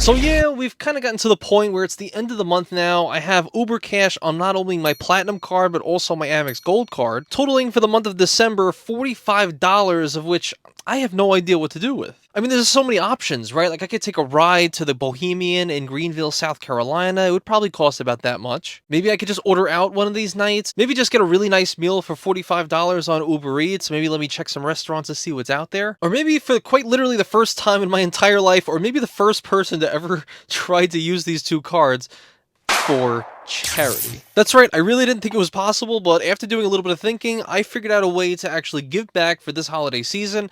So yeah, we've kind of gotten to the point where it's the end of the month now. I have Uber Cash on not only my Platinum card, but also my Amex Gold card, totaling for the month of December $45, of which I have no idea what to do with. I mean, there's so many options, right? Like, I could take a ride to the Bohemian in Greenville, South Carolina. It would probably cost about that much. Maybe I could just order out one of these nights. Maybe just get a really nice meal for $45 on Uber Eats. Maybe let me check some restaurants to see what's out there. Or maybe for quite literally the first time in my entire life, or maybe the first person to ever try to use these two cards for charity. That's right, I really didn't think it was possible, but after doing a little bit of thinking, I figured out a way to actually give back for this holiday season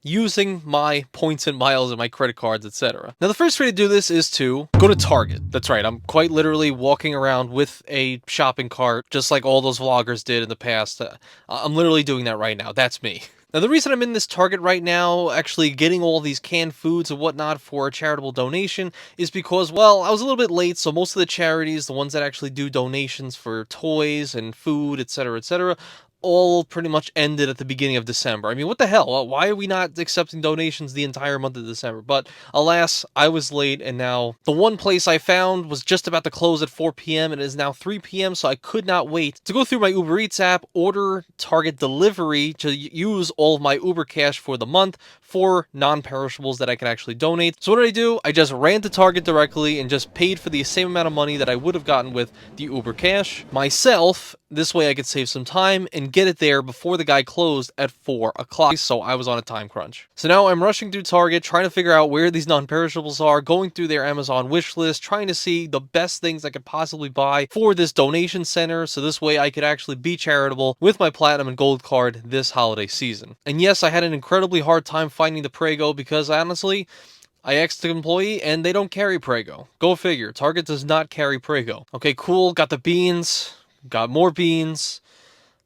using my points and miles and my credit cards, etc. Now, the first way to do this is to go to Target. That's right, I'm quite literally walking around with a shopping cart, just like all those vloggers did in the past. I'm literally doing that right now. That's me. Now, the reason I'm in this Target right now, actually getting all these canned foods and whatnot for a charitable donation, is because, well, I was a little bit late, so most of the charities, the ones that actually do donations for toys and food, etc., all pretty much ended at the beginning of December. I mean, what the hell? Why are we not accepting donations the entire month of December? But alas, I was late, and now the one place I found was just about to close at 4 p.m. and it is now 3 p.m., so I could not wait to go through my Uber Eats app, order Target delivery to use all of my Uber cash for the month for non-perishables that I can actually donate. So what did I do? I just ran to Target directly and just paid for the same amount of money that I would have gotten with the Uber cash myself. This way I could save some time and get it there before the guy closed at 4 o'clock, so I was on a time crunch. So now I'm rushing through Target, trying to figure out where these non-perishables are, going through their Amazon wish list, trying to see the best things I could possibly buy for this donation center, so this way I could actually be charitable with my Platinum and Gold card this holiday season. And yes, I had an incredibly hard time finding the Prego because honestly, I asked the employee, and they don't carry Prego. Go figure. Target does not carry Prego. Okay, cool. Got the beans. Got more beans.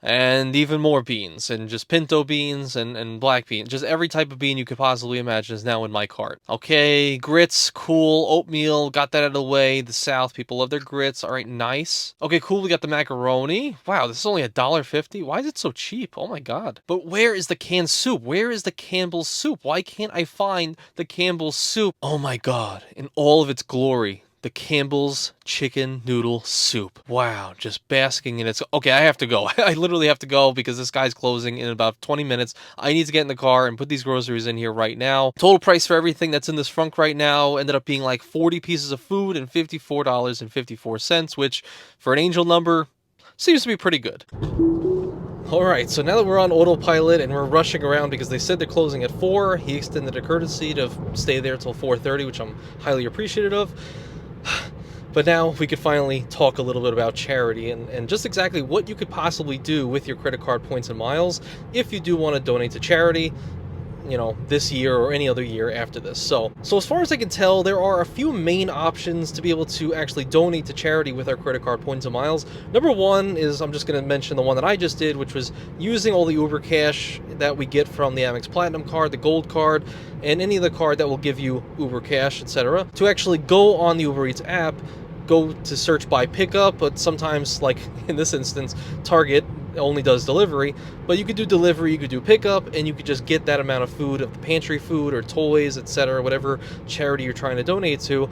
And even more beans. And just pinto beans and black beans. Just every type of bean you could possibly imagine is now in my cart. Okay, grits. Cool. Oatmeal. Got that out of the way. The South. People love their grits. Alright, nice. Okay, cool. We got the macaroni. Wow, this is only $1.50. Why is it so cheap? Oh my god. But where is the canned soup? Where is the Campbell's soup? Why can't I find the Campbell's soup? Oh my god. In all of its glory. The Campbell's chicken noodle soup. Wow, just basking in its... Okay, I have to go. I literally have to go because this guy's closing in about 20 minutes. I need to get in the car and put these groceries in here right now. Total price for everything that's in this front right now ended up being like 40 pieces of food and $54.54, which for an angel number seems to be pretty good. Alright, so now that we're on autopilot and we're rushing around because they said they're closing at 4, he extended a courtesy to stay there till 4:30, which I'm highly appreciative of. But now we could finally talk a little bit about charity and just exactly what you could possibly do with your credit card points and miles if you do want to donate to charity, you know, this year or any other year after this. So as far as I can tell, there are a few main options to be able to actually donate to charity with our credit card points and miles. Number one is, I'm just going to mention the one that I just did, which was using all the Uber cash that we get from the Amex Platinum card, the Gold card, and any other card that will give you Uber cash, etc., to actually go on the Uber Eats app, go to search by pickup, but sometimes, like in this instance, Target only does delivery, but you could do delivery, you could do pickup, and you could just get that amount of food, of the pantry food or toys, etc., whatever charity you're trying to donate to,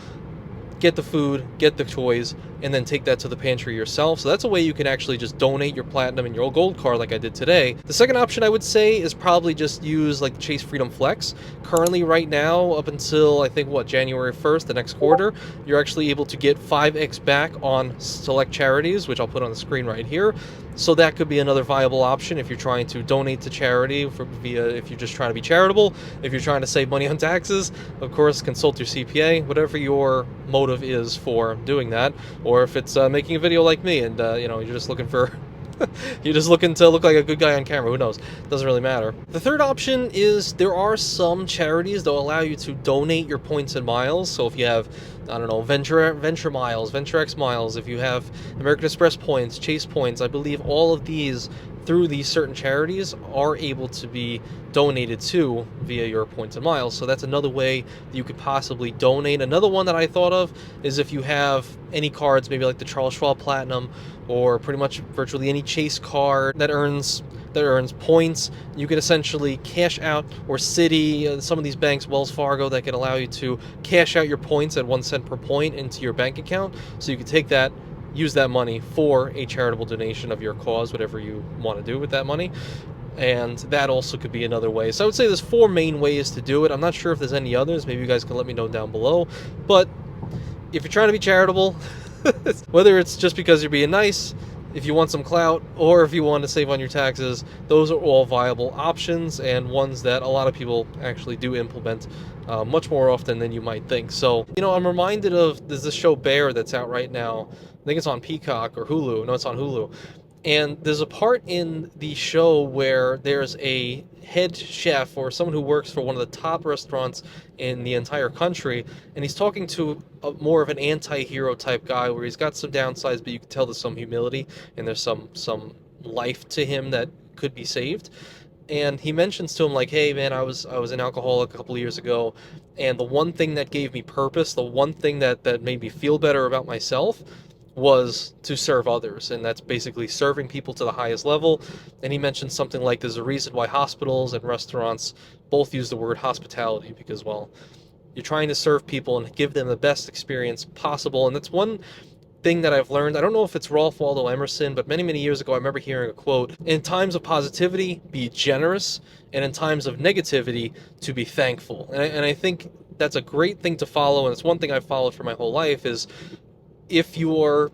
get the food, get the toys, and then take that to the pantry yourself. So that's a way you can actually just donate your Platinum and your Gold card like I did today. The second option I would say is probably just use like Chase Freedom Flex. Currently right now, up until I think January 1st, the next quarter, you're actually able to get 5x back on select charities, which I'll put on the screen right here. So that could be another viable option if you're trying to donate to charity, if you're just trying to be charitable, if you're trying to save money on taxes. Of course, consult your CPA, whatever your motive is for doing that, or if it's making a video like me and you're just looking for you're just looking to look like a good guy on camera. Who knows? Doesn't really matter. The third option is there are some charities that will allow you to donate your points and miles. So if you have, I don't know, Venture Miles, Venture X Miles, if you have American Express points, Chase points, I believe all of these through these certain charities are able to be donated to via your points and miles. So that's another way that you could possibly donate. Another one that I thought of is if you have any cards, maybe like the Charles Schwab Platinum, or pretty much virtually any Chase card that earns points, you could essentially cash out, or Citi, some of these banks, Wells Fargo, that can allow you to cash out your points at 1 cent per point into your bank account. So you could take that, use that money for a charitable donation of your cause, whatever you want to do with that money. And that also could be another way. So I would say there's 4 main ways to do it. I'm not sure if there's any others. Maybe you guys can let me know down below. But if you're trying to be charitable, whether it's just because you're being nice, if you want some clout, or if you want to save on your taxes, those are all viable options, and ones that a lot of people actually do implement much more often than you might think. So, I'm reminded of, there's this show Bear that's out right now. I think it's on Peacock or Hulu. No, it's on Hulu. And there's a part in the show where there's a head chef, or someone who works for one of the top restaurants in the entire country, and he's talking to more of an anti-hero type guy, where he's got some downsides, but you can tell there's some humility and there's some life to him that could be saved. And he mentions to him, like, hey man, I was an alcoholic a couple of years ago, and the one thing that gave me purpose, the one thing that made me feel better about myself, was to serve others. And that's basically serving people to the highest level. And he mentioned something like, there's a reason why hospitals and restaurants both use the word hospitality, because, well, you're trying to serve people and give them the best experience possible. And that's one thing that I've learned. I don't know if it's Ralph Waldo Emerson, but many years ago I remember hearing a quote: in times of positivity, be generous, and in times of negativity, to be thankful. And I think that's a great thing to follow, and it's one thing I've followed for my whole life. Is, if you're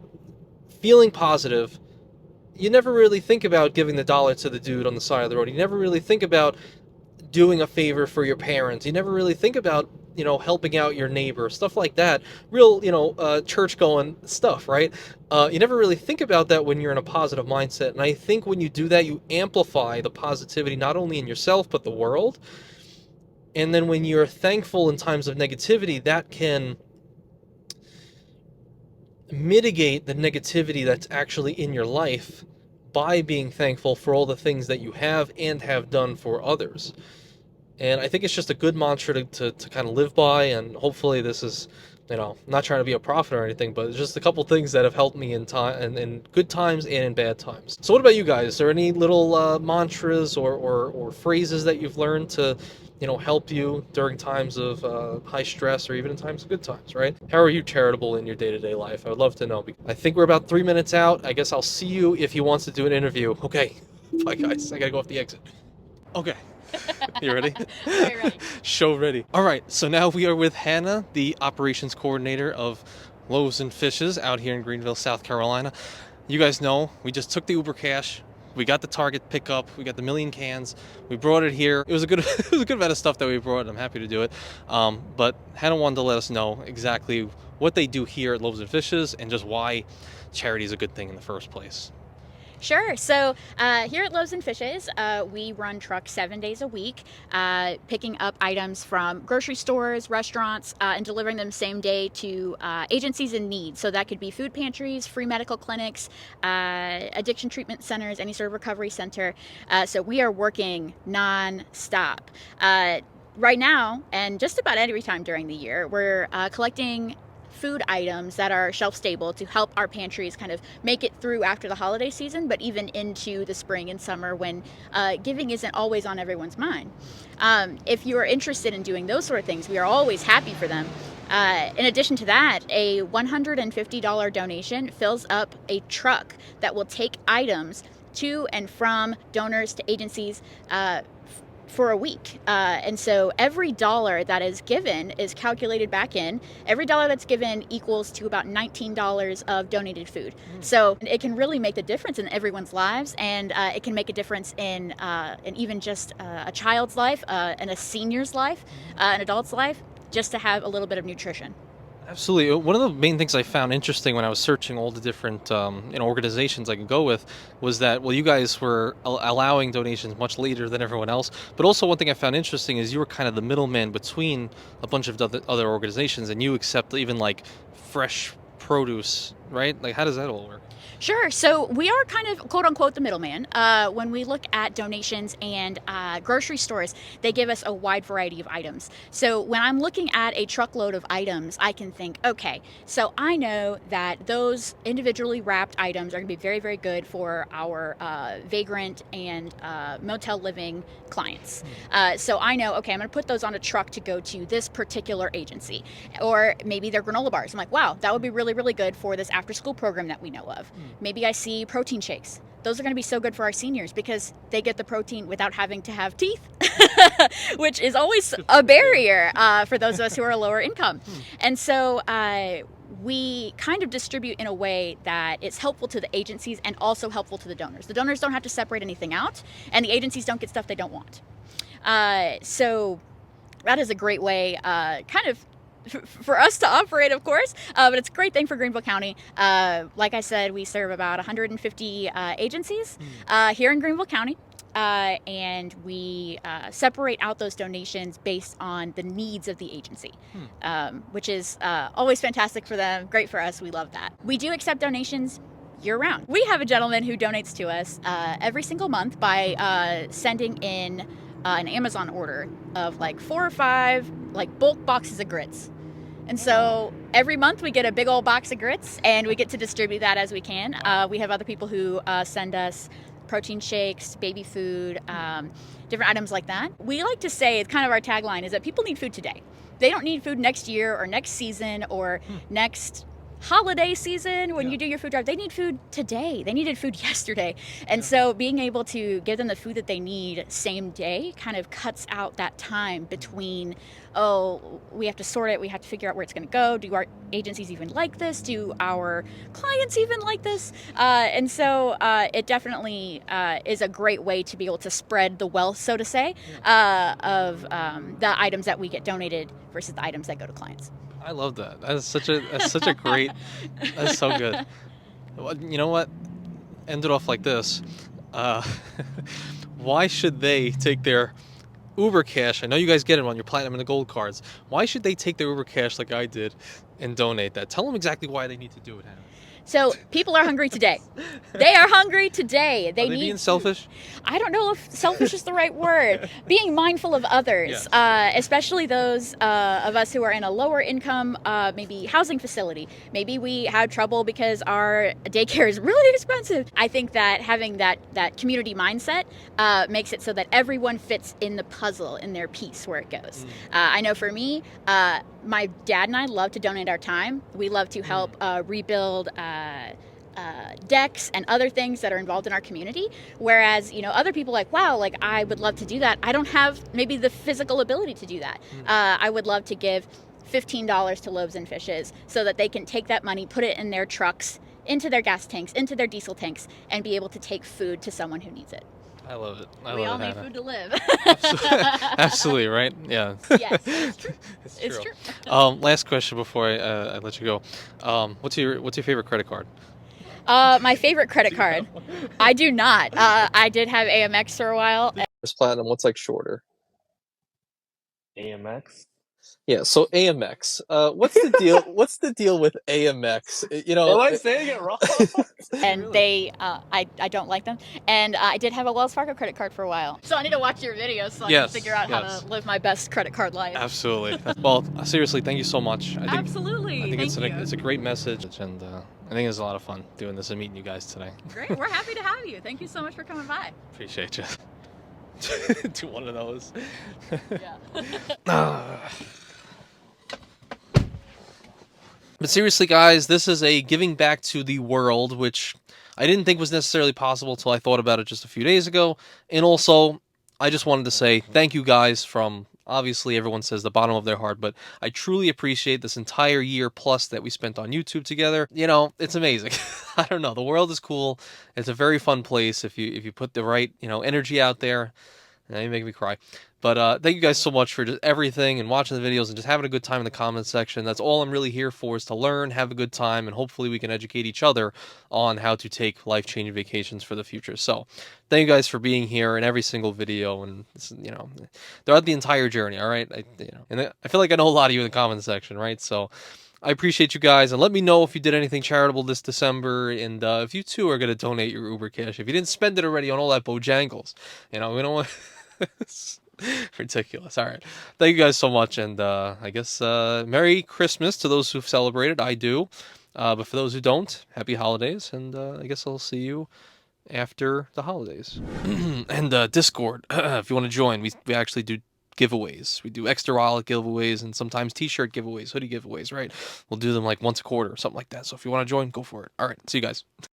feeling positive, you never really think about giving the dollar to the dude on the side of the road. You never really think about doing a favor for your parents. You never really think about, helping out your neighbor, stuff like that. Real, church-going stuff, right? You never really think about that when you're in a positive mindset. And I think when you do that, you amplify the positivity, not only in yourself, but the world. And then when you're thankful in times of negativity, that can mitigate the negativity that's actually in your life by being thankful for all the things that you have and have done for others. And I think it's just a good mantra to kind of live by, and hopefully this is, not trying to be a prophet or anything, but it's just a couple things that have helped me in time, and in good times and in bad times. So what about you guys? Is there any little mantras or phrases that you've learned to help you during times of high stress, or even in times of good times, right? How are you charitable in your day-to-day life? I would love to know. I think we're about 3 minutes out. I guess I'll see you if he wants to do an interview. Okay. Bye, guys. I gotta go off the exit. Okay. You ready? Very ready. Show ready. All right. So now we are with Hannah, the operations coordinator of Loaves and Fishes out here in Greenville, South Carolina. You guys know we just took the Uber Cash. We got the Target pickup. We got the million cans. We brought it here. It was a good amount of stuff that we brought. I'm happy to do it. But Hannah wanted to let us know exactly what they do here at Loaves and Fishes, and just why charity is a good thing in the first place. Sure. So here at Loaves and Fishes, we run trucks 7 days a week, picking up items from grocery stores, restaurants, and delivering them same day to agencies in need. So that could be food pantries, free medical clinics, addiction treatment centers, any sort of recovery center. So we are working non-stop. Right now, and just about every time during the year, we're collecting food items that are shelf stable to help our pantries kind of make it through after the holiday season, but even into the spring and summer, when giving isn't always on everyone's mind. If you are interested in doing those sort of things, we are always happy for them. In addition to that, a $150 donation fills up a truck that will take items to and from donors to agencies for a week. And so every dollar that is given is calculated back in. Every dollar that's given equals to about $19 of donated food. So it can really make the difference in everyone's lives, and it can make a difference in even just a child's life, and a senior's life, an adult's life, just to have a little bit of nutrition. Absolutely. One of the main things I found interesting when I was searching all the different organizations I could go with was that, well, you guys were allowing donations much later than everyone else. But also one thing I found interesting is you were kind of the middleman between a bunch of other organizations, and you accept even like fresh produce right? Like, how does that all work? Sure. So we are kind of quote unquote the middleman. When we look at donations and grocery stores, they give us a wide variety of items. So when I'm looking at a truckload of items, I can think, okay, so I know that those individually wrapped items are going to be very, very good for our vagrant and motel living clients. So I know, okay, I'm going to put those on a truck to go to this particular agency. Or maybe they're granola bars. I'm like, wow, that would be really, really good for this after school program that we know of. Maybe I see protein shakes. Those are going to be so good for our seniors because they get the protein without having to have teeth, which is always a barrier for those of us who are lower income. And so we kind of distribute in a way that it's helpful to the agencies and also helpful to the donors. The donors don't have to separate anything out, and the agencies don't get stuff they don't want. So that is a great way, kind of for us to operate, of course, but it's a great thing for Greenville County. Like I said, we serve about 150 agencies here in Greenville County. And we separate out those donations based on the needs of the agency, which is always fantastic for them, great for us. We love that. We do accept donations year-round. We have a gentleman who donates to us every single month by sending in an Amazon order of like 4 or 5 like bulk boxes of grits. And so every month we get a big old box of grits and we get to distribute that as we can. We have other people who send us protein shakes, baby food, different items like that. We like to say, it's kind of our tagline, is that people need food today. They don't need food next year or next season or next holiday season when you do your food drive. They need food today. They needed food yesterday. And so being able to give them the food that they need same day kind of cuts out that time between, oh, we have to sort it, we have to figure out where it's going to go. Do our agencies even like this? Do our clients even like this? And so it definitely is a great way to be able to spread the wealth, so to say, of the items that we get donated versus the items that go to clients. I love that. That's such a great. That's so good. Well, you know what? End it off like this. Uh, why should they take their Uber Cash? I know you guys get it on your platinum and the gold cards. Why should they take their Uber Cash like I did and donate that? Tell them exactly why they need to do it, Hannah. So people are hungry today. They are hungry today. Are they being selfish? I don't know if selfish is the right word. Being mindful of others, especially those of us who are in a lower income, maybe housing facility. Maybe we had trouble because our daycare is really expensive. I think that having that community mindset makes it so that everyone fits in the puzzle, in their piece where it goes. I know for me, my dad and I love to donate our time. We love to help rebuild decks and other things that are involved in our community. Whereas, other people like, wow, like I would love to do that. I don't have maybe the physical ability to do that. I would love to give $15 to Loaves and Fishes so that they can take that money, put it in their trucks, into their gas tanks, into their diesel tanks, and be able to take food to someone who needs it. I love it. We all need food to live. Absolutely, right? Yeah. Yes, it's true. It's true. Last question before I let you go. What's your favorite credit card? My favorite credit card. I do not. I did have Amex for a while. It's platinum. What's like shorter? AMX. Yeah. So Amex. What's the deal? What's the deal with Amex? Am I saying it wrong? And Really? they, I don't like them. And I did have a Wells Fargo credit card for a while. So I need to watch your videos so I can figure out how to live my best credit card life. Absolutely. Well, seriously, thank you so much. Absolutely. I think Thank you. it's a great message, and I think it's a lot of fun doing this and meeting you guys today. Great. We're happy to have you. Thank you so much for coming by. Appreciate you. Do one of those. Yeah. But seriously, guys, this is a giving back to the world, which I didn't think was necessarily possible until I thought about it just a few days ago. And also, I just wanted to say thank you guys from, obviously, everyone says the bottom of their heart, but I truly appreciate this entire year plus that we spent on YouTube together. It's amazing. I don't know. The world is cool. It's a very fun place if you put the right, energy out there. Now you make me cry. But thank you guys so much for just everything and watching the videos and just having a good time in the comments section. That's all I'm really here for, is to learn, have a good time, and hopefully we can educate each other on how to take life-changing vacations for the future. So thank you guys for being here in every single video and, throughout the entire journey, all right? And I feel like I know a lot of you in the comments section, right? So I appreciate you guys, and let me know if you did anything charitable this December, and if you too are gonna donate your Uber cash. If you didn't spend it already on all that Bojangles, we don't want. It's ridiculous. All right, thank you guys so much, and I guess Merry Christmas to those who've celebrated. I do, but for those who don't, Happy Holidays, and I guess I'll see you after the holidays. And Discord, if you want to join, we actually do giveaways. We do extra wallet giveaways and sometimes t-shirt giveaways, hoodie giveaways, right? We'll do them like once a quarter, something like that. So if you want to join, go for it. All right, see you guys.